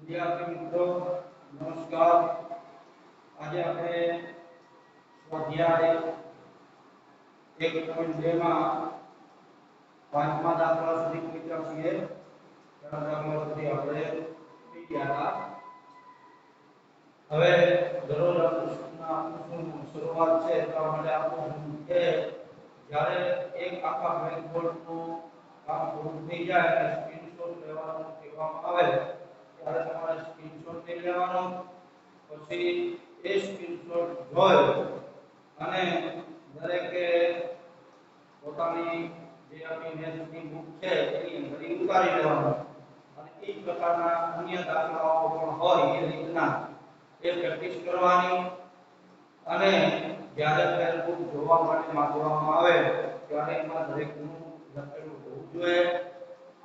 વિદ્યાર્થી મિત્રો નમસ્કાર। આજે આપણે સ્વાધ્યાય 1.2 માં પાંચમા દાખલા સુધી પહોંચ્યા છીએ। ચાર દાખલા સુધી આપણે થઈ ગયા હતા। હવે દરરોજ આપણું શરૂઆત છે એટલા માટે આપણું કે જ્યારે એક આખા બ્લેકબોર્ડનું કામ પૂરું થઈ જાય એટલે સ્ક્રીનશોટ લેવાનું કહેવામાં આવે ત્યારે તમારે સ્ક્રીનશોટ લઈ લેવાનો। પછી એ સ્ક્રીનશોટ જોઈ અને દરેકે પોતાની જે આપણી મેથ્સની બુક છે એની અંદર ઉતારી લેવાનો અને એ પ્રકારના અન્ય દાખલાઓ પણ હોય એ રીતના એ પ્રેક્ટિસ કરવાની। અને જ્યારે ફેર બુક જોવા માટે માંગવામાં આવે ત્યારે એમાં દરેકનું લખેલું હોવું જોઈએ।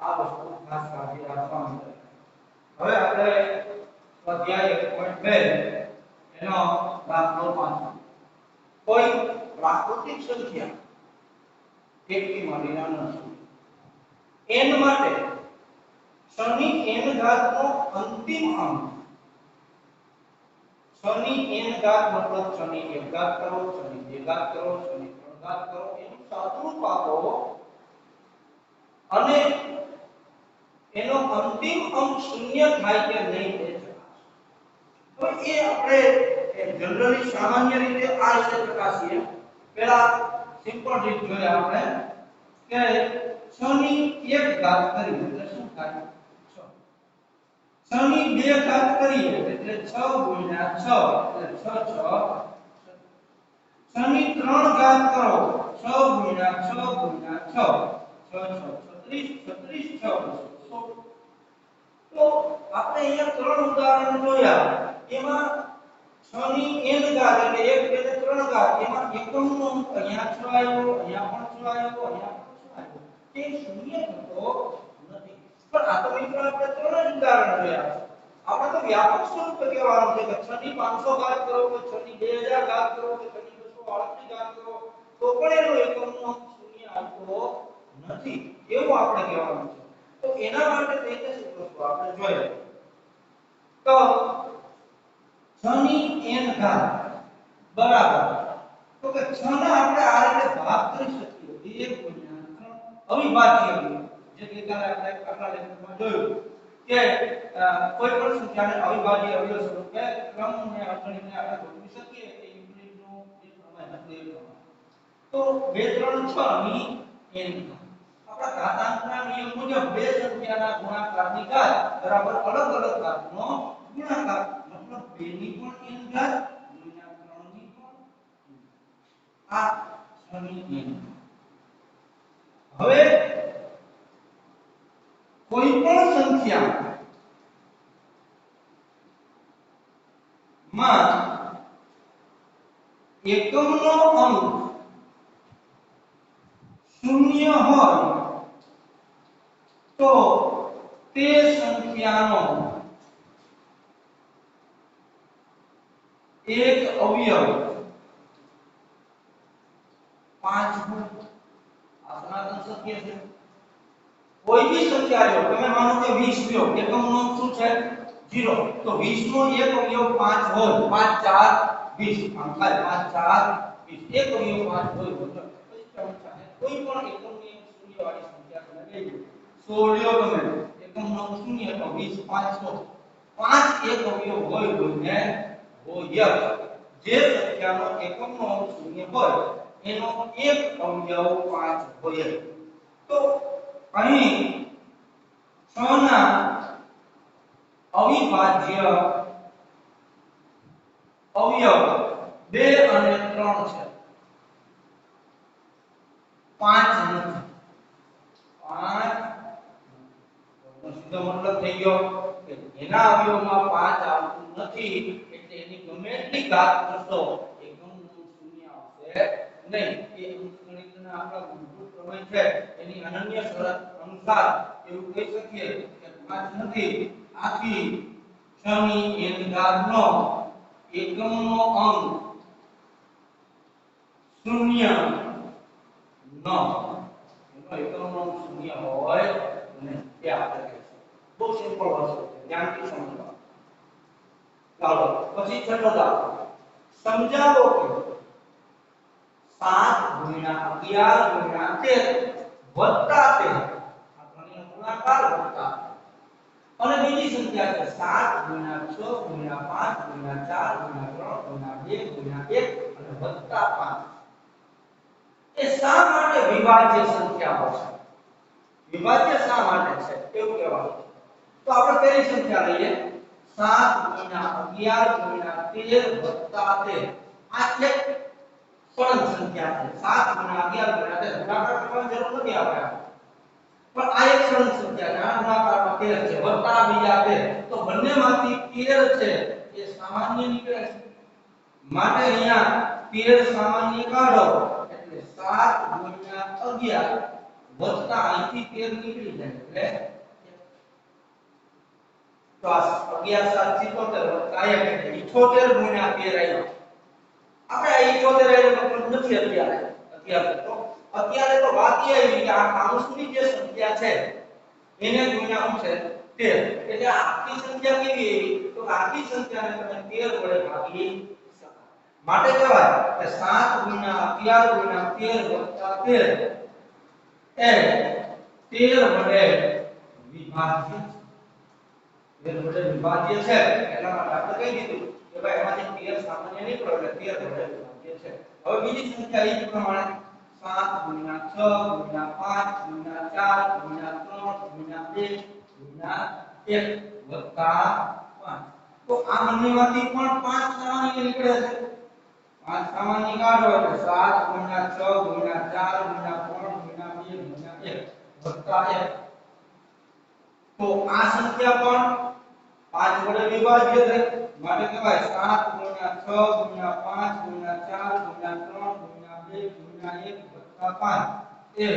આ વસ્તુ ખાસ કાળજી રાખવાની છે। હવે આપણે સ્વાધ્યાય 1.2 એનો દાખલો 5 કોઈ પ્રાકૃતિક સંખ્યા કેટલી માટેના નથી n માટે ક્ષની n ઘાતનો અંતિમ અંક ક્ષની n ઘાત મતલબ ક્ષની 1 ઘાત કરો ક્ષની 2 ઘાત કરો ક્ષની 3 ઘાત કરો એનું સાદુરૂપ આપો અને એનો અંતિમ અંક શૂન્ય થાય કે નહીં તે ચકાસો। તો એ આપણે જનરલી સામાન્ય રીતે આ રીતે ચકાસીએ। પહેલા સિમ્પલ રીત જોઈએ આપણે કે 6 ની 1 ઘાત કરીએ એટલે શું થાય 6। 6 ની 2 ઘાત કરીએ એટલે 6 ગુણ્યા 6 એટલે 6 6 6 ની 3 ઘાત કરો 6 ગુણ્યા 6 ગુણ્યા 6 6 6 36 36 6 તો આપણે અહીંયા ત્રણ ઉદાહરણ જોયા એમાં 6 ની n ઘાત એટલે 1 2 3 ઘાત એમાં એકમનો અંક અહીંયા 6 આવ્યો અહીંયા પણ 6 આવ્યો અહીંયા પણ 6 આવ્યો તે શૂન્ય થતો નથી। પણ આ તો મિત્રો આપણે ત્રણ જ ઉદાહરણ જોયા। આપણે તો વ્યાપક સ્વરૂપે કહેવાનું છે કે 6 ની 500 ઘાત કરો કે 6 ની 2000 ઘાત કરો કે 6 ની 238 ઘાત કરો તો પણ એનો એકમનો અંક શૂન્ય આવતો નથી એવું આપણે કહેવાનું છે। તો એના માટે તેને સૂત્રો આપણે જોઈએ તો 6 ની n ઘાત બરાબર તો કે 6 ને આપણે આ રીતે ભાગ કરી શકીએ 2 ગુણ્યા 3 અવિભાજ્ય જે ગઈકાલે આપણે આગલા લેક્ચરમાં જોયું કે કોઈ પણ સંખ્યાને અવિભાજ્ય અવયવ સ્વરૂપે ક્રમને અવગણીને આપણે ગોઠવી શકીએ કે યુક્લિડનું જે પ્રમેય હતું એ પ્રમાણે। તો 2 3 6 ની n આપણા ઘાતાંકના નિયમ મુજબ બે સંખ્યાના ગુણાકારની ઘાત બરાબર અલગ અલગ ઘાતનો ગુણાકાર મતલબ 2 ની પણ n ઘાત ગુણ્યા 3 ની પણ આ 6 ની n। હવે કોઈ પણ સંખ્યા માં એકમનો અંક શૂન્ય હોય તો તે સંખ્યાનો એક અવયવ 5 હોય। આ સનાતન સત્ય છે। કોઈ भी સંખ્યા લો તમે માનો કે 20 લ્યો એકમનો અંક શું છે 0 તો 20 નો એક અવયવ 5 હોય 5 4 20 આમ થાય 5 4 20 એક અવયવ 5 હોય મતલબ કોઈ પણ એકમની શૂન્ય વાળી સંખ્યા તમે લઈ લો 100 લ્યો તમે એકમનો અંક શૂન્ય તો 20 500 5 એક અવયવ હોય ને હોય જે સંખ્યાનો એકમનો અંક શૂન્ય હોય એનો એક અવયવ 5 હોય। તો અહીં 6 ના અવિભાજ્ય અવયવ 2 અને 3 છે 5 નથી 5 નો સીધો મતલબ થઈ ગયો કે એના અવયવમાં 5 આવતું નથી એટલે એની ગમે એટલી ઘાત કરશો એકમનું શૂન્ય આવશે નહીં। એ અંકગણિતના આપણા મૂળભૂત પ્રમેય છે એની અનન્ય શરત અનુસાર એવું કહી શકીએ કે 5 નથી આથી 6 ની n ઘાતનો એકમનો અંક શૂન્ય ન એનો એકમનો અંક શૂન્ય હોય અને તે આપણે કહીશું બહુ સિમ્પલ વસ્તુ છે। ધ્યાનથી સમજો. ચાલો પછી છઠ્ઠો દાખલો સમજાવો કે 7 ગુણ્યા 11 ગુણ્યા 13 વત્તા 13 આ ત્રણેયનો ગુણાકાર વત્તા અને બીજી સંખ્યા છે 7 ગુણ્યા 6 ગુણ્યા 5 ગુણ્યા 4 ગુણ્યા 3 ગુણ્યા 2 ગુણ્યા 1 અને વત્તા 5. એ શા માટે વિભાજ્ય સંખ્યાઓ છે? વિભાજ્ય શા માટે છે એવું કહેવાનું. તો આપણે પહેલી સંખ્યા લઈએ 7 ગુણ્યા 11 ગુણ્યા 13 વત્તા 13. આ એક સળંગ સંખ્યા છે. 7 ગુણ્યા 11 ગુણ્યા 13 ગુણાકાર કરવાની જરૂર નથી આપણે, પણ આ એક સળંગ સંખ્યા છે. આ ગુણાકારમાં 13 છે વત્તા બીજા 13, તો બંનેમાંથી 13 છે એ સામાન્ય નીકળે છે. માટે અહીંયા 13 સામાન્ય કાઢો એટલે 7 ગુણ્યા 11 વત્તા અહીંથી 13 નીકળી જાય એટલે તો આ 11 7 77 વત્તા 1 એટલે 78 ગુણ્યા 13 આવ્યો. આપણે આ 78 આવ્યો મતલબ નથી અત્યારે તો વાત એ આવી કે આ કાઉન્સની જે સંખ્યા છે એને ગુણ્યા શું છે 13. એટલે આખી સંખ્યા કેવી આવી? તો આખી સંખ્યાને તમે 13 વડે ભાગી શકો. માટે કહેવાય કે 7 ગુણ્યા 11 ગુણ્યા 13 વત્તા 13 એ 13 વડે વિભાજ્ય છે. 13 વડે વિભાજ્ય છે એટલા માટે આપણે કહી દીધું કે ભાઈ એમાંથી 13 સામાન્ય નીકળો એટલે 13 વડે વિભાજ્ય છે. હવે બીજી સંખ્યા એ પ્રમાણે 7 ગુણ્યા 6 ગુણ્યા 5 ગુણ્યા 4 ગુણ્યા 3 ગુણ્યા 2 ગુણ્યા 1 વત્તા 5. તો આ બંનેમાંથી પણ 5 સામાન્ય નીકળે છે. 5 સામાન્ય કાઢો એટલે 7 ગુણ્યા 6 ગુણ્યા 4 ગુણ્યા 3 ગુણ્યા 2 ગુણ્યા 1 વત્તા 1. તો આ સંખ્યા પણ 5 વડે વિભાજ્ય છે. માટે કહેવાય 7 ગુણ્યા 6 ગુણ્યા 5 ગુણ્યા 4 ગુણ્યા 3 ગુણ્યા 2 ગુણ્યા 1 વત્તા 5 એ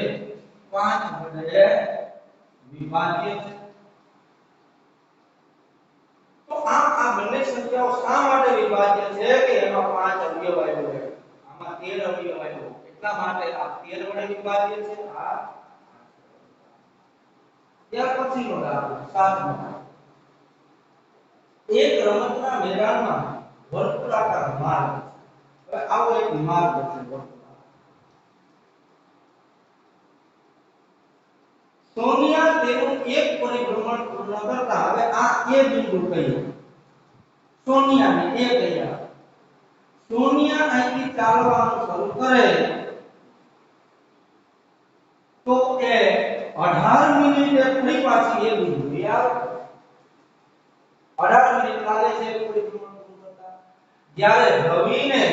5 વડે વિભાજ્ય છે. તો આ બંને સંખ્યાઓ શા માટે વિભાજ્ય છે કે એમાં 5 અવયવ આવ્યો છે, આમાં 13 અવયવ આવ્યો એટલા માટે આ 13 વડે વિભાજ્ય છે. આ ત્યાર પછીનો દાખલો 7મો. એક રમતના મેદાનમાં વર્તુળાકાર માર્ગ છે. હવે આવો એક માર્ગ છે વર્તુળાકાર. સોનિયા તેનું એક પરિભ્રમણ પૂર્ણ કરતા, હવે આ એ બિંદુ કહીએ સોનિયાને એ કહીએ. સોનિયા અહીંથી ચાલવાનું શરૂ કરે તો એ 18 મિનિટે ફરી પાછી એ બિંદુએ આવે. 18 મિનિટ લાગે છે પરિભ્રમણ પૂર્ણ કરતા. જ્યારે રવિને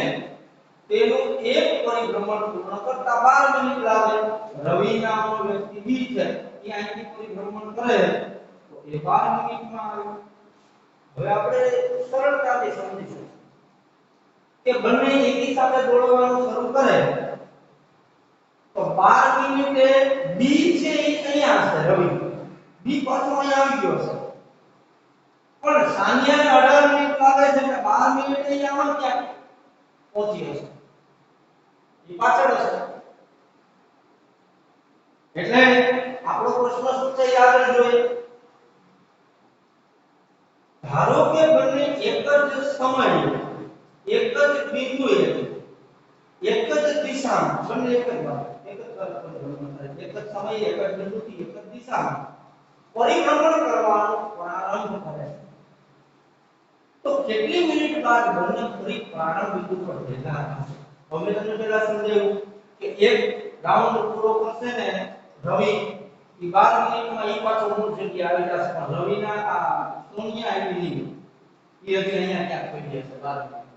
તેનું એક પરિભ્રમણ પૂર્ણ કરતા 12 મિનિટ લાગે. રવિ નામનો વ્યક્તિ બી છે એ અહીંથી પરિભ્રમણ કરે તો એ 12 મિનિટમાં આવે. હવે આપણે સરળતાથી સમજી શકીએ કે બંને એકી સાથે દોડવાનું શરૂ કરે તો 12 મિનિટે બી છે એ અહીંયા હશે. રવિ બી પાછો અહીંયા આવી ગયો છે, પણ સાનિયાને 18 મિનિટ લાગે છે એટલે 12 મિનિટે અહીંયા આવે ક્યાં પહોંચી હશે, એ પાછળ હશે. એટલે આપણો પ્રશ્ન શું છે યાદ રાખજો. ધારો કે બંને એક જ સમયે એક જ બિંદુએ એક જ દિશામાં બંને એક જ વાર એક જ સમયે એક જ બિંદુથી એક જ દિશામાં પરિભ્રમણ કરવાનો પ્રારંભ કરે છે તો કેટલી મિનિટ બાદ બંને ફરી પ્રારંભ બિંદુ પર ભેગા થશે? હવે તમને પહેલા સમજાવ્યું કે એક રાઉન્ડ પૂરો કરશે ને રવિ એ 12 મિનિટમાં એ પાછો મૂળ જગ્યાએ આવી જશે, પણ રવિના આ સોનિયા આવી નહીં, એ હજી અહીંયા ક્યાંક પડી જશે 12 મિનિટ.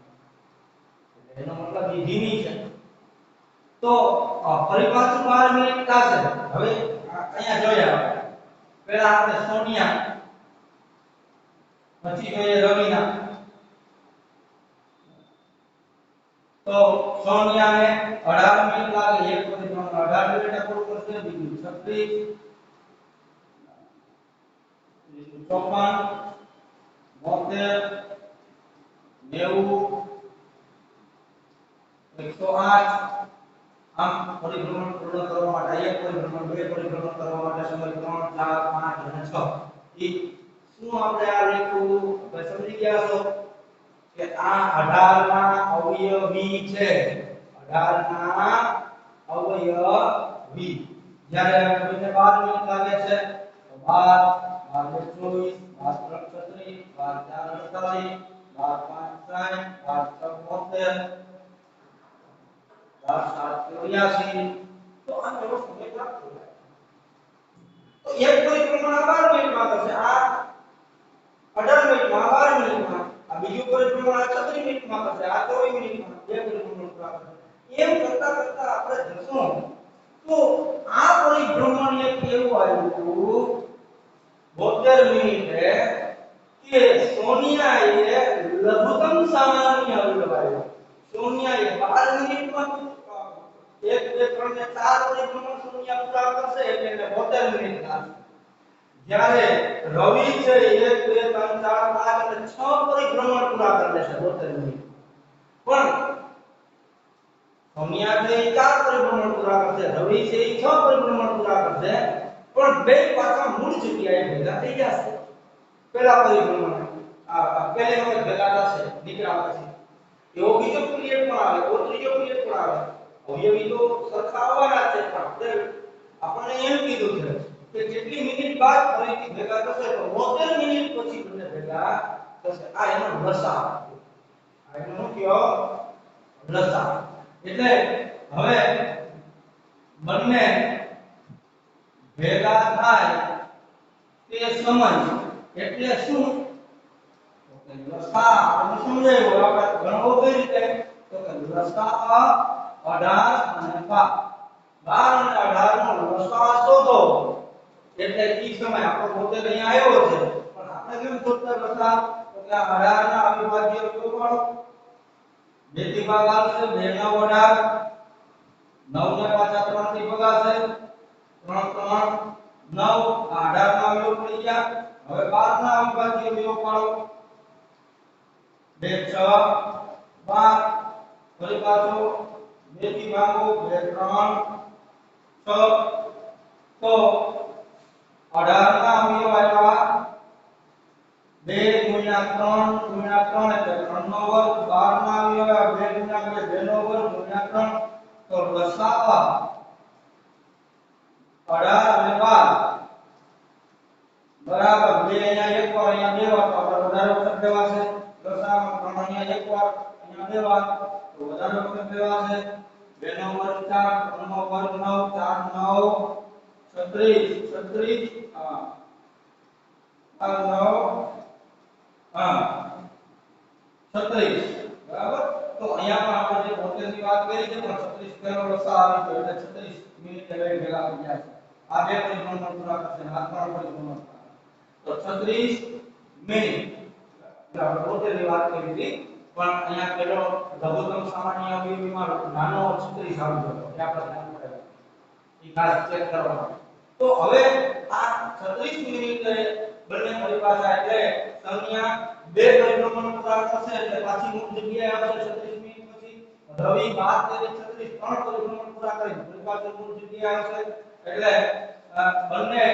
એનો મતલબ એ ધીમી છે. તો ફરી પાછું 12 મિનિટ થશે. હવે અહીંયા જોયા પહેલા આપણે સોનિયા, પછી જોઈએ રવિના. તો સોનિયાને 18 મિનિટ લાગે, એક પરિભ્રમણ 18 મિનિટે પૂરું કરશે, બીજું 36, બીજું 54, 72, 90, 108. આમ પરિભ્રમણ પૂર્ણ કરવા માટે એક પરિભ્રમણ, બે પરિભ્રમણ કરવા માટે સમય 3, 4, 5 અને 6. એ શું આપણે આ સમજી ગયા છો કે આ 18 ના અવયવી છે, 18 ના અવયવી. જ્યારે કોઈને 12 મિનિટ લાગે છે તો 12 12 24 12 3 36 12 4 48 12 5 60 12 7 84 તો આ એવો સમય પ્રાપ્ત થાય. તો એક પરિભ્રમણ 12 મિનિટમાં થશે, આ 18 મિનિટમાં 12 મિનિટમાં, આ બીજું પરિભ્રમણ 36 મિનિટમાં થશે, આ 24 મિનિટમાં, બે પરિભ્રમણ પ્રાપ્ત થશે. એમ કરતા કરતા આપણે જશું તો આ પરિભ્રમણ એક એવું આવ્યું 72 મિનિટે કે સોનિયાએ લઘુત્તમ સામાન્ય અવયવ આવ્યો. સોનિયાએ 12 મિનિટમાં 1 2 3 ને 4 પરિભ્રમણ સોનિયા પૂરા કરશે એટલે એને 72 મિનિટ લાગશે. જ્યારે રવિ છે 1 2 3 4 5 અને 6 પરિભ્રમણ પૂરા કરી લેશે 72 મિનિટ. પણ સોનિયા છે 4 પરિભ્રમણ પૂરા કરશે, રવિ છે 6 પરિભ્રમણ પૂરા કરશે, પણ બે પાછા મૂળ જગ્યાએ ભેગા થઈ જશે. પહેલા પરિભ્રમણ પહેલી વખત ભેગા થશે નીકળ્યા પછી એવો બીજો પીરિયડ પણ આવે, એવો ત્રીજો પીરિયડ પણ આવે. અવયવી તો સરખા આવવાના છે, પણ આપણને એમ કીધું છે કે જેટલી મિનિટ બાદ ફરીથી ભેગા થશે તો 72 મિનિટ પછી બંને ભેગા થશે. આ એનો લસા. આ એનો શું કયો? લસા. એટલે હવે બંને ભેગા થાય તે સમય એટલે શું? તો કે લસા. આપણે સમજાયું, આપણે ગણવો કઈ રીતે? તો કે લસા 18 અને 12 અને 18 નો લસા શોધો. એટલે ઈ સમય આપણો પોતે અહીંયા આવ્યો છે, પણ આપણે કેમ શોધતા લસા? તો કે 18 ના અવિભાજ્ય કયો પાડો? 2 થી ભાગ આવશે, 2 9 18, 9 ને પાછા 3 થી ભગાશે, 3 3 9, આ 18 ના અવયવ પડી ગયા. હવે 12 ના અવિભાજ્ય અવયવ પાડો. 2 6 12, ફરી પાછો 2 થી ભાગો, 2 3 6, તો 18 ના અવયવ આવ્યા 2 ગુણ્યા 3 ગુણ્યા 3 એટલે 3 નો વર્ગ. 12 ના અવયવ આવ્યા 2 ગુણ્યા 2 2 નો વર્ગ ગુણ્યા 3, તો લસા 18 અને 12 બરાબર 2 અહીંયા એક વાર, અહીંયા બે વાર, તો આપણે વધારે વખત લેવાશે. લસામાં 3 અહીંયા એક વાર, અહીંયા બે વાર, તો વધારે વખત લેવાશે. 2 નો વર્ગ 4, 3 નો વર્ગ 9, 4 9 36 36, હા 9 હા 36, બરાબર. તો અહીંયા પણ આપણે જે 72 ની વાત કરી છે, પણ 36 પેલો લસા આવી ગયો એટલે 36 મિનિટ લઈ ભેગા થઈ જાય છે. આ બે પરિભ્રમણ પૂરા કરશે, આ ત્રણ પરિભ્રમણ. તો 36 મિનિટ આપણે 72 ની વાત કરી હતી, પણ અહીંયા પેલો લઘુત્તમ સામાન્ય અવયવીમાં નાનો 36 આવી ગયો એ આપણે ધ્યાન રાખવું. એ ખાસ ચેક કરવાનું. તો હવે આ 36 મિનિટે બંને પરિભાષા એટલે સંજ્ઞા બે પરિભ્રમણ પૂરા કરશે એટલે પાછી મૂળ જગ્યાએ આવશે. 36 મિનિટ પછી રવિ 12 36 ત્રણ પરિભ્રમણ પૂરા કરી પરિભાષા મૂળ જગ્યાએ આવશે. એટલે બંને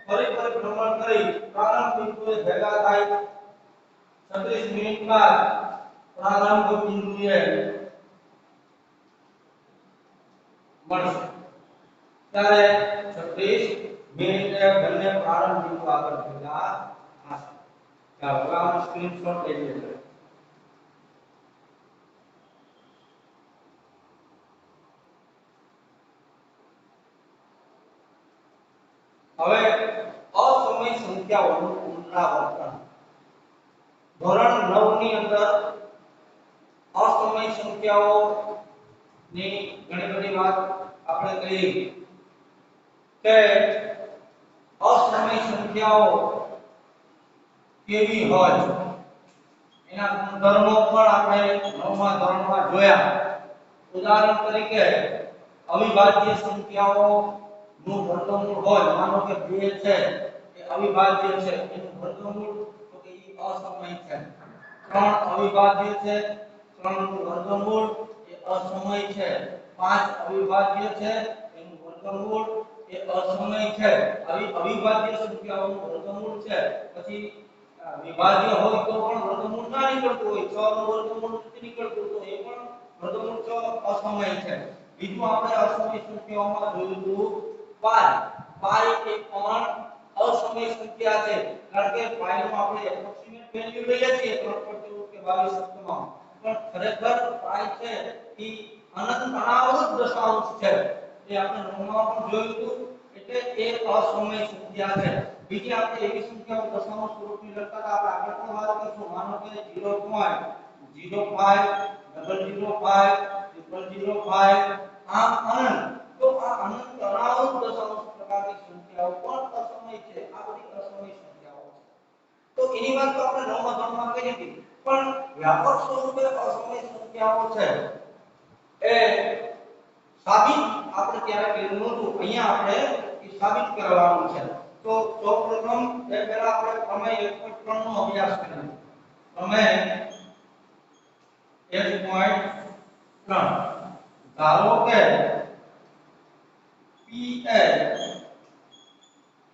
ફરી પરિભ્રમણ કરી પ્રારંભ બિંદુએ ભેગા થાય. 36 મિનિટ બાદ પ્રારંભ બિંદુએ મળશે. ત્યારે 36 મિનિટે બંને પ્રારંભ બિંદુ આગળ ભેગા થશે. ચાલો આનો સ્ક્રીનશોટ લઈ લેજો. હવે અસમય સંખ્યાઓનું પુનરાવર્તન. ધોરણ 9 ની અંદર અસમય સંખ્યાઓની ઘણી બધી વાત આપણે કરી કે અસમય સંખ્યાઓ કેવી હોય એના ગુણધર્મો પણ આપણે 9મા ધોરણમાં જોયા. ઉદાહરણ તરીકે અવિભાજ્ય સંખ્યાઓ નું વર્ગમૂળ હોય, માનો કે 2 છે એ અવિભાજ્ય છે, એનું વર્ગમૂળ તો કે એ અસમય છે. 3 અવિભાજ્ય છે, 3 નું વર્ગમૂળ એ અસમય છે. 5 અવિભાજ્ય છે, એનું વર્ગમૂળ એ અસમય છે. આવી અવિભાજ્ય સંખ્યાઓનું વર્ગમૂળ છે. પછી વિભાજ્ય હોય તો પણ વર્ગમૂળ ના નીકળતું હોય 6 નું વર્ગમૂળ નથી નીકળતું તો એ પણ વર્ગમૂળ 6 અસમય છે. બીજું આપણે અસમય સંખ્યાઓમાં જોયું હતું પાઈ. પાઈ એ પણ અસમય સંખ્યા છે કારણ કે પાઈ નું આપણે એપ્રોક્સિમેટ વેલ્યુ લઈએ છીએ 3.14 કે 22 સપ્તમાઉ પણ ખરેખર પાઈ છે એ અનંત અનાવૃત દશાંશ છે. એ આપણે નોમમાં પણ જોયું હતું એટલે એ અસમય સંખ્યા છે. બીજી આપણે એવી સંખ્યાઓ દશાંશ સ્વરૂપની લખતા હતા આપણે આગળ પણ વાત કરીશું. માનો કે 0.05 આમ અનંત તો આ અનંત અનાવૃત દશાંશ પ્રકારની સંખ્યાઓ પણ અસમય છે. આ બધી અસમય સંખ્યાઓ છે. તો એની વાત તો આપણે નવમા ધોરણમાં કરી હતી પણ વ્યાપક સ્વરૂપે અસમય સંખ્યાઓ છે એ સાબિત આપણે ત્યારે કર્યું નહોતું. અહીંયા આપણે એ સાબિત કરવાનું છે. તો સૌપ્રથમ એ પહેલા આપણે પ્રમેય 1.3 નો અભ્યાસ કરીએ. પ્રમેય 1.3 ધારો કે P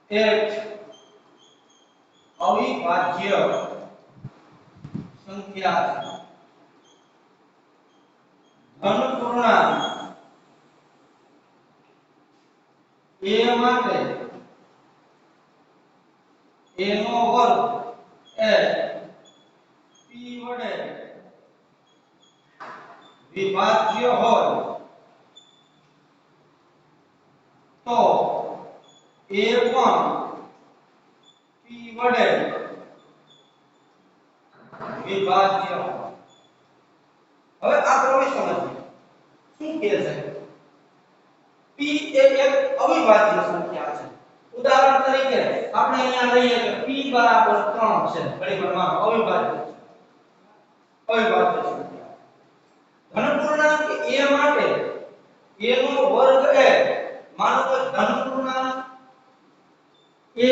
એક અવિભાજ્ય સંખ્યા છે. ધન પૂર્ણાંક a માટે a નો વર્ગ એ p વડે વિભાજ્ય હોય તો a પણ p વડે વિભાજ્ય હોય. હવે આ પ્રમેય સમજીએ શું કહે છે. p એ એક અવિભાજ્ય સંખ્યા છે. ઉદાહરણ તરીકે આપણે અહીંયા લઈએ કે p બરાબર 3 છે. પરિબળમાં અવિભાજ્ય છે. અવિભાજ્ય સંખ્યા. ધન પૂર્ણાંક a માટે a નો વર્ગ એ માનો કે ધન પૂર્ણાંક a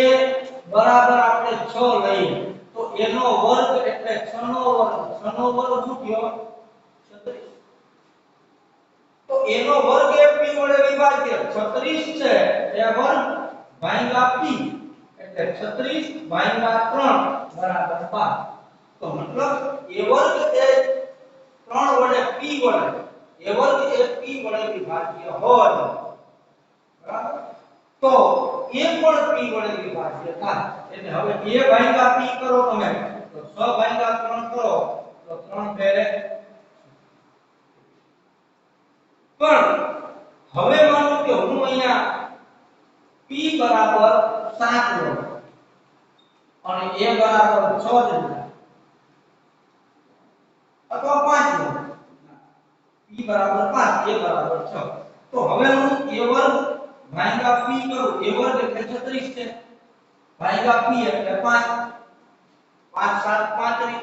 બરાબર આપણે 6 લઈએ તો a નો વર્ગ એટલે 6 નો વર્ગ. 6 નો વર્ગ શું થયો? 36. તો a નો વર્ગ એ p વડે વિભાજ્ય 36 છે એ વર્ગ ભાગ્યા p એટલે 36 ભાગ્યા 3 બરાબર 5. તો મતલબ a વર્ગ એ 3 વડે p વડે a વર્ગ એ p વડે વિભાજ્ય હોય બરાબર. તો a પણ p વડે વિભાજ્ય થાય એટલે હવે a ભાગ્યા p કરો તમે તો 6 ભાગ્યા 3 કરો તો 3 ફેરે. પણ હવે માનો કે હું અહીંયા p બરાબર 7 લો અને a બરાબર 6 જ લો અથવા 5 લો. p બરાબર 5 a બરાબર 6 તો હવે હું a વર્ગ ભાગ્યા p કરું. a વર્ગ એટલે 36 છે ભાગ્યા p એટલે 5. 5 7 35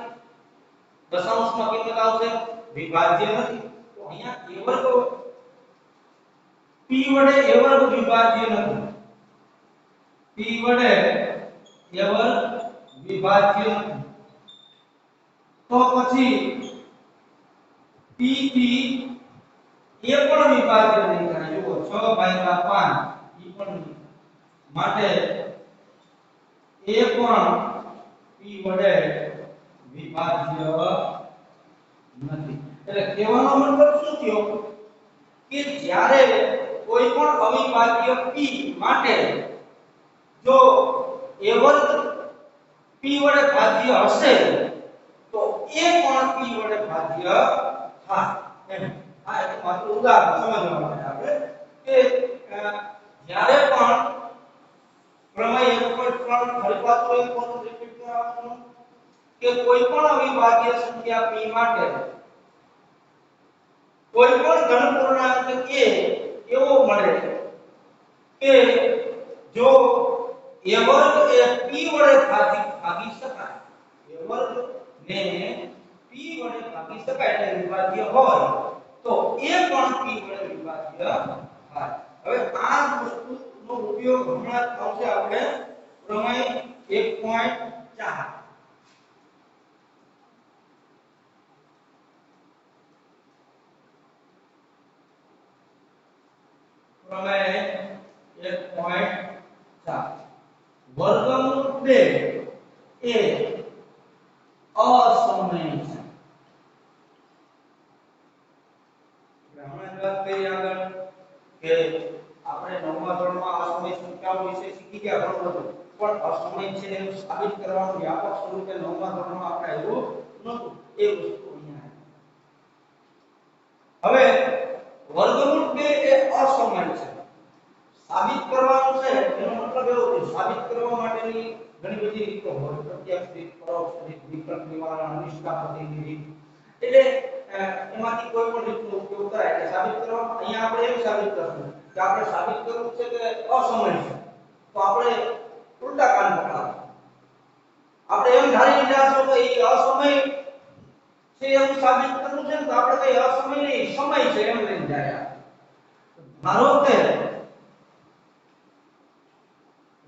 દશાંશમાં કિંમત આવશે વિભાજ્ય નથી. તો અહીંયા a વર્ગ p વડે a વર્ગ વિભાજ્ય નથી. p વડે a વર્ગ વિભાજ્ય નથી. તો પછી p થી a પણ વિભાજ્ય નહીં થાય. જુઓ 6 ભાગ્યા 5 ઈ પણ નહીં. માટે a પણ p વડે વિભાજ્ય નથી. એટલે કહેવાનો મતલબ શું થયો કે જ્યારે કોઈ પણ અવિભાજ્ય p માટે જો a વર્ગ p વડે ભાજ્ય હશે તો a પણ p વડે ભાજ્ય થાય. એમ આ એક માત્ર ઉદાહરણ સમજવા માટે આપણે કે જ્યારે પણ પ્રમેય 1.3 ફરી પાછું એક વખત રિપીટ કરાવું કે કોઈ પણ અવિભાજ્ય સંખ્યા p માટે કોઈ પણ ધન પૂર્ણાંક a એવો મળે કે જો a વર્ગ એ p વડે ભાગી શકાય. a વર્ગ ને p વડે ભાગી શકાય એટલે વિભાજ્ય હોય તો a પણ p વડે વિભાજ્ય થાય. હવે આ વસ્તુનો ઉપયોગ હમણાં આવશે આપણે પ્રમેય 1.4. પ્રમેય 1.4 વર્ગમૂળ 2 એ અસમય છે. હમણાં જ વાત કરી આગળ કે આપણે નવમા ધોરણમાં અસમય સંખ્યાઓ વિશે શીખી ગયા ઘણું બધું, પણ અસમય છે એનું સાબિત કરવાનું વ્યાપક સ્વરૂપે નવમા ધોરણમાં આપણે આવ્યું નહોતું. એ વસ્તુ અહીંયા હવે વર્ગમૂળ 2 એ અસમય છે. સાબિત કરવાનું છે એનો મતલબ એવો છે સાબિત કરવા માટેની ઘણી બધી રીતો હોય, પ્રત્યક્ષ રીત, પરોક્ષ રીત, વિકલ્પ નિવારણ, નિષ્કાપતિની રીત, એટલે એમાંથી કોઈ પણ રીતનો ઉપયોગ કરાય. એટલે સાબિત કરવા અહીંયા આપણે એમ સાબિત કરશું કે આપણે સાબિત કરવું છે કે અસમય છે, તો આપણે ઉલટા કાન પકડાવશું. આપણે એમ ધારી લીધા કે એ અસમય છે એવું સાબિત કરવું છે તો આપણે કઈ અસમય નહીં સમય છે એમ લઈને જાય. ધારો કે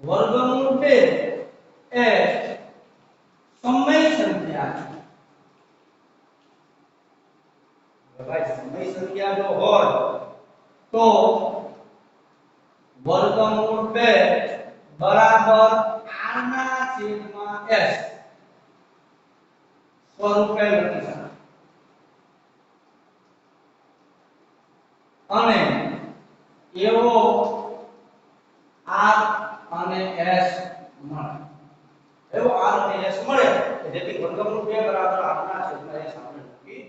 વર્ગમૂળ 2 એ સમય સંખ્યા છે. ભાઈ સમય સંખ્યા જો હોય તો વર્ગમૂળ 2 બરાબર r ના છેદમાં s સ્વરૂપે લખી શકાય. અને એવો r અને s મળે, એવો r અને s મળે જેથી વર્ગમૂળ 2 બરાબર r ના છેદમાં s આપણે લખી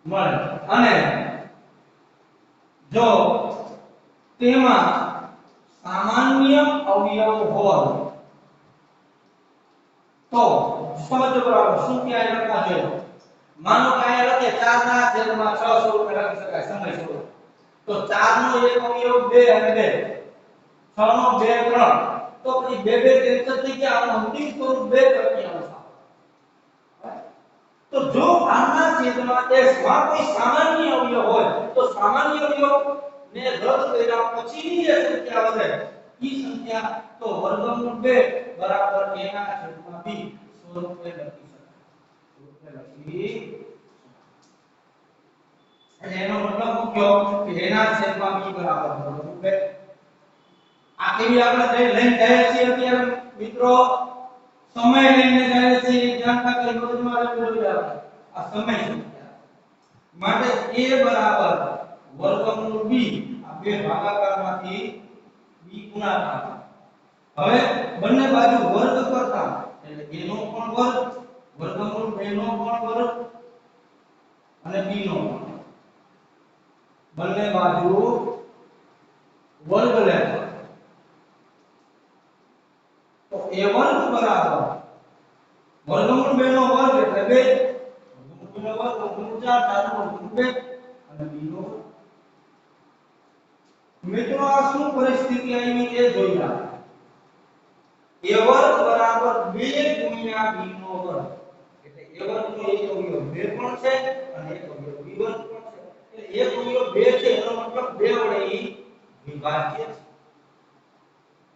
મળે. અને જો તેમાં સામાન્ય અવયવ હોય તો સમજો બરાબર શું ક્યાં લખવા જોઈએ. માનો કે આ લખે 4 ના છેદમાં 6 સ્વરૂપે લખી શકાય સમય સ્વરૂપ. તો 4 નો એક અવયવ 2 અને 2, 6 નો 2 3, તો પછી 2 કેન્સલ થઈ ગયા, આનું અંતિમ સ્વરૂપ 2 તૃતીયાંશ આવે. તો જો r ના છેદમાં s માં કોઈ સામાન્ય અવયવ હોય તો સામાન્ય અવયવ ને રદ કર્યા પછીની જે સંખ્યા વધે ઈ સંખ્યા તો વર્ગમૂળ 2 બરાબર a ના છેદમાં b સ્વરૂપે લખી શકાય. એટલે એનો મતલબ મૂક્યો કે a ના છેદમાં b બરાબર વર્ગમૂળ 2. આ કેવી આપણે લઈને જાય છે અત્યારે મિત્રો સમય લઈને જાય છે ધ્યાન રાખજો મગજમાં રહેવું જોઈએ. આ સમય સંખ્યા માટે a બરાબર વર્ગમૂળ b આ બે ભાગાકારમાંથી b ગુણાકાર. હવે બંને બાજુ વર્ગ કરતા એટલે a નો પણ વર્ગ વર્ગમૂળ 2 નો પણ વર્ગ અને b નો પણ બંને બાજુ વર્ગ લેતા તો a વર્ગ બરાબર વર્ગમૂળ 2 નો વર્ગ એટલે 2 વર્ગમૂળ 2 નો વર્ગ વર્ગમૂળ 4 4 નો વર્ગમૂળ 2 અને b નો વર્ગ. મિત્રો આ શું પરિસ્થિતિ આવી એ જોઈ લો. a વર્ગ બરાબર 2 ગુણ્યા b નો વર્ગ એટલે a વર્ગ નો એક અવયવ 2 પણ છે અને એક અવયવ b વર્ગ પણ છે. એટલે એક અવયવ 2 છે એનો મતલબ 2 વડે ઈ વિભાજ્ય છે.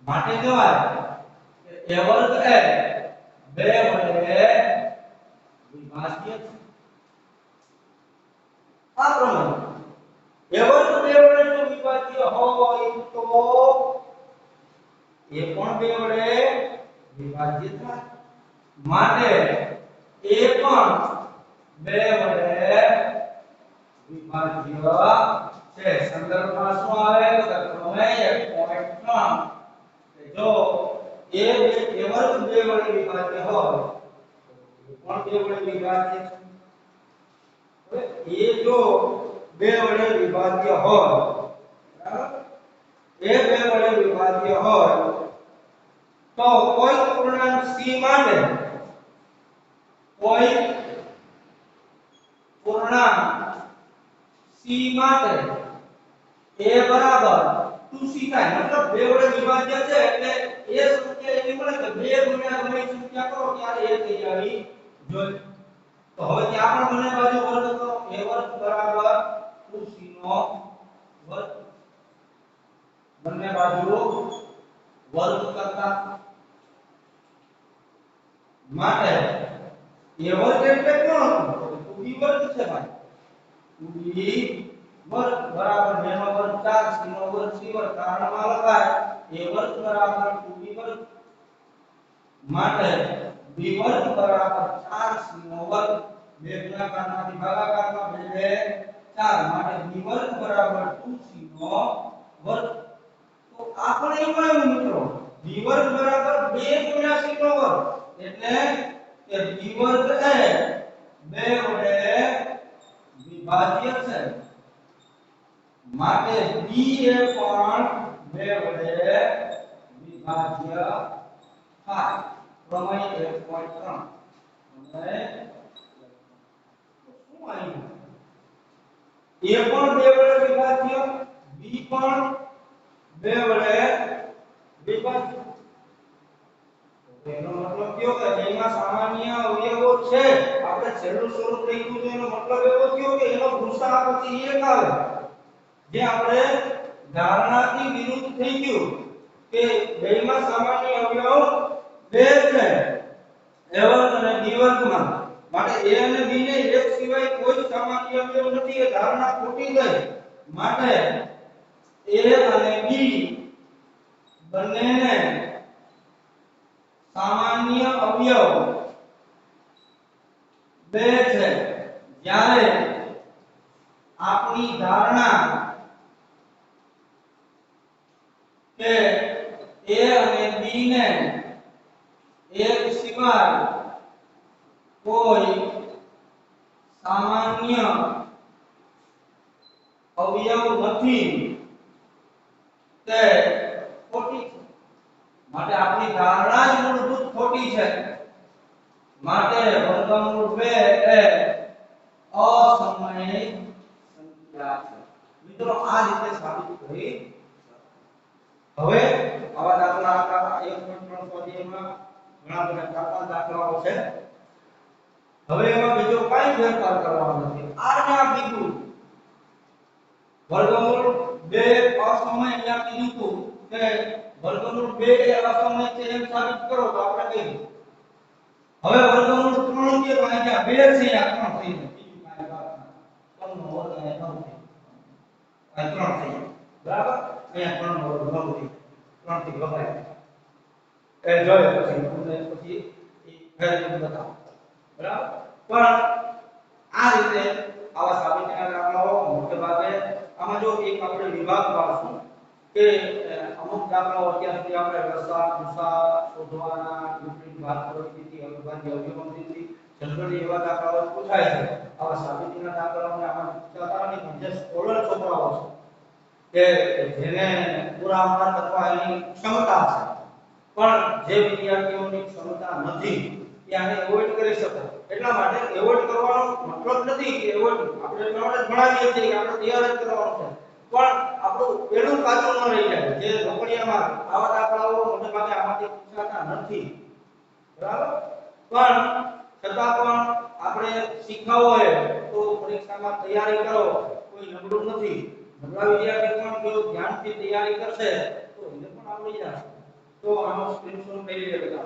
માટે કહેવાય કે a વર્ગ એ 2 વડે વિભાજ્ય છે. આ પ્રમાણે a વર્ગ 2 વડે જો વિભાજ્ય હોય તો એ પણ 2 વડે વિભાજ્ય થાય. માટે a પણ 2 વડે વિભાજ્ય છે. સંદર્ભમાં શું આવે તો પ્રમેય 1.3 જો a વર્ગ 2 વડે વિભાજ્ય હોય તો એ પણ 2 વડે વિભાજ્ય છે. હવે a જો 2 વડે વિભાજ્ય હોય બરાબર a 2 વડે વિભાજ્ય હોય તો કોઈ પૂર્ણાંક c માટે કોઈ પૂર્ણાંક c માટે a બરાબર 2c થાય. મતલબ 2 વડે વિભાજ્ય છે એટલે એ સંખ્યા એવી મળે કે 2 ગુણ્યા ગમે સંખ્યા કરો ત્યારે એ થઈ આવી જોઈએ. તો હવે ત્યાં પણ બંને બાજુ વર્ગ કરો. a વર્ગ બરાબર 2c નો વર્ગ બંને બાજુ વર્ગ કરતા માટે a વર્ગ એટલે કોણ હતો 2b વર્ગ છે ભાઈ. 2b વર્ગ બરાબર 2 નો વર્ગ 4 c નો વર્ગ c વર્ગ કારણમાં લખાય a વર્ગ બરાબર 2b વર્ગ માટે b વર્ગ બરાબર 4c નો વર્ગ બે ગુણાકારમાંથી ભાગાકારમાં 2 2 4 માટે b વર્ગ બરાબર 2c નો વર્ગ તો આ પણ એવું આવ્યું મિત્રો b વર્ગ બરાબર 2 ગુણ્યા c નો વર્ગ એટલે કે b વર્ગ એ 2 વડે વિભાજ્ય છે માટે b એ પણ 2 વડે વિભાજ્ય થાય પ્રમેય 1.3 અને શું આવ્યું a પણ 2 વડે વિભાજ્ય b પણ 2 વડે વિભાજ્ય એનો મતલબ કયો કે બેમાં સામાન્ય અવયવો છે આપણે છેલ્લું સ્વરૂપ લખ્યું તો એનો મતલબ એવો થયો કે એનો ગુસાઅ પછી 1 આવે જે આપણે ધારણાથી વિરુદ્ધ થઈ ગયું કે બેમાં સામાન્ય અવયવ 2 છે a વર્ગ અને b વર્ગમાં માટે a અને b ને એક સિવાય કોઈ સામાન્ય અવયવ નથી એ ધારણા ખોટી થઈ માટે a અને b બંનેને સામાન્ય અવયવ 2 છે જ્યારે આપણી ધારણા કે a અને b ને એક સિવાય કોઈ સામાન્ય અવયવ નથી તે ખોટી છે માટે આપણી ધારણા જ મૂળભૂત ખોટી છે માટે વર્ગમૂળ 2 એ અસમય સંખ્યા છે મિત્રો આ રીતે સાબિત કરી હવે આવા દાખલા આપણા 1.3 સ્વાધ્યાયમાં ઘણા બધા કાપા દાખલાઓ છે હવે એમાં બીજો કાઈ ફેરફાર કરવાનો નથી r ને આ કીધું વર્ગમૂળ 2 અસમય અહીંયા કીધું કે વર્ગમૂળ 2 એ અસમય છે એમ સાબિત કરો તો આપણે કહીએ હવે વર્ગમૂળ 3 કે તો અહીંયા 2 છે આ 3 થઈ જાય બીજું કાઈ વાત નથી 3 નો વર્ગ અહીંયા 9 થઈ જાય આ 3 થઈ જાય બરાબર અહીંયા 3 નો વર્ગ 9 થઈ 3 થી વગાય એ જોઈએ પછી એ ફેરફાર બતાવો બરાબર પણ આ રીતે આવા સાબિતીના દાખલાઓ મોટે ભાગે આમાં જો એક આપણે વિભાગ પાડશું કે અમુક દાખલાઓ અત્યાર સુધી આપણે રસા ગુસા શોધવાના વિપરીત ભાગ પરિસ્થિતિ અવિભાજ્ય અવયવોની જનરલી એવા દાખલાઓ પૂછાય છે આવા સાબિતીના દાખલાઓને આમાં પૂછાતા નથી પણ જે સ્કોલર છોકરાઓ છે કે જેને પૂરા માર્ક અથવા એની ક્ષમતા છે પણ જે વિદ્યાર્થીઓની ક્ષમતા નથી ત્યાંને એવોઇડ કરી શકો એટલા માટે એવોઇડ કરવાનો મતલબ નથી કે એવોઇડ આપણે એટલા માટે ભણાવીએ છીએ કે આપણે તૈયાર જ કરવાનું છે પણ આપણું પેલું કાચું ન રહી જાય જે રોકડિયામાં આવા દાખલાઓ મોટે ભાગે આમાંથી પૂછાતા નથી બરાબર પણ છતાં પણ આપણે શીખવું હોય તો પરીક્ષામાં તૈયારી કરો કોઈ નબળું નથી નબળા વિદ્યાર્થી પણ જો ધ્યાનથી તૈયારી કરશે તો એને પણ આવડી જશે તો આનો સ્ક્રીનશોટ લઈ લેજો